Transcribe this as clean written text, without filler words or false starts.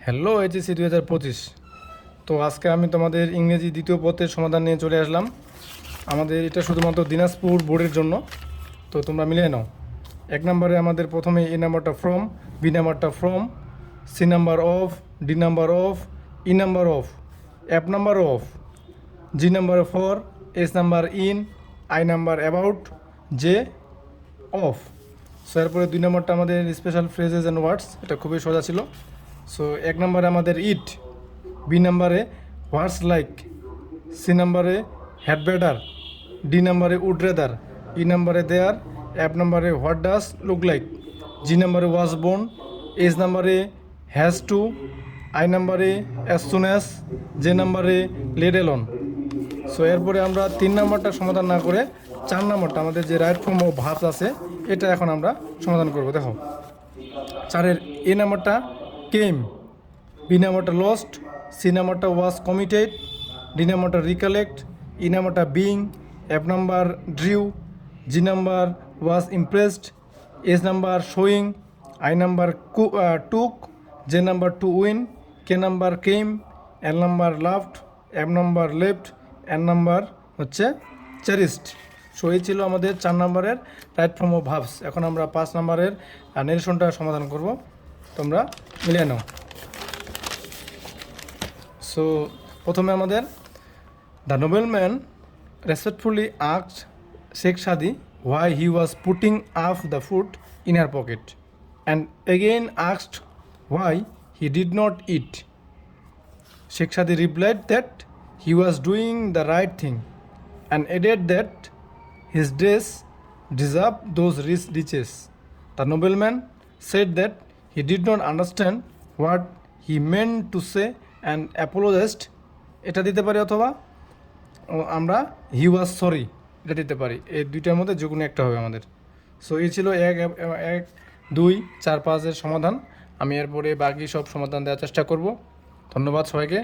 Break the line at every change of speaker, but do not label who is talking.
Hello HSC 2025। তো আজকে আমি তোমাদের ইংরেজি দ্বিতীয় পত্রের সমাধান নিয়ে চলে আসলাম। আমাদের এটা শুধুমাত্র দিনাজপুর বোর্ডের জন্য, তো তোমরা মিলিয়ে নাও। 1 নম্বরে আমাদের প্রথমে এ নাম্বারটা ফ্রম, বি নাম্বারটা from, C number of, D number of, E number of, F number of, G number for, S number in, I number about, J of. So এরপরে 2 নম্বরটা আমাদের স্পেশাল ফ্রেজেস অ্যান্ড ওয়ার্ডস, এটা খুবই সোজা ছিল। So 1 নম্বরে আমাদের ইট, বি নম্বরে হোয়াটস লাইক, সি নম্বরে হ্যাড বেটার, ডি নম্বরে উড রেদার, ই নম্বরে দেয়ার, এফ নম্বরে হোয়াট ডাস লুক লাইক, জি নম্বরে ওয়াজ বোর্ন, এস নম্বরে হ্যাজ টু, আই নম্বরে অ্যাজ সুন অ্যাজ, জে নম্বরে লেট এলন। সো এরপরে আমরা 3 নম্বরটা সমাধান না করে 4 নম্বরটা আমাদের যে রাইট ফর্ম অফ ভার্বস আছে এটা এখন আমরা সমাধান করব। দেখো 4-এর এ নাম্বারটা কেম, বি নাম্বারটা লস্ট, সি নাম্বারটা ওয়াজ কমিটেড, ডি নাম্বারটা রিকালেক্ট, ই নাম্বারটা being, F number drew, G number was impressed, S number showing, I number took, J number to win, K number came, L number laughed, M number left, N number হচ্ছে cherished. So এই ছিল আমাদের 4 নম্বরের right form of verbs. এখন আমরা 5 নম্বরের নেরেশনটা সমাধান করব, তোমরা মিলিয়ে নাও। সো প্রথমে আমাদের the nobleman respectfully asked Sheikh সাদি why he was putting up the food in her pocket and again asked why he did not eat. Sheikh Sadi replied that he was doing the right thing and added that his dress deserved those rich riches. The nobleman said that he did not understand what he meant to say and apologized. এটা দিতে পারি অথবা আমরা হি was sorry এটা দিতে পারি। এই দুইটার মধ্যে যে কোনো একটা হবে আমাদের। সো এই ছিল 1, 2, 4, 5-এর সমাধান। আমি এরপরে বাকি সব সমাধান দেওয়ার চেষ্টা করব। ধন্যবাদ সবাইকে।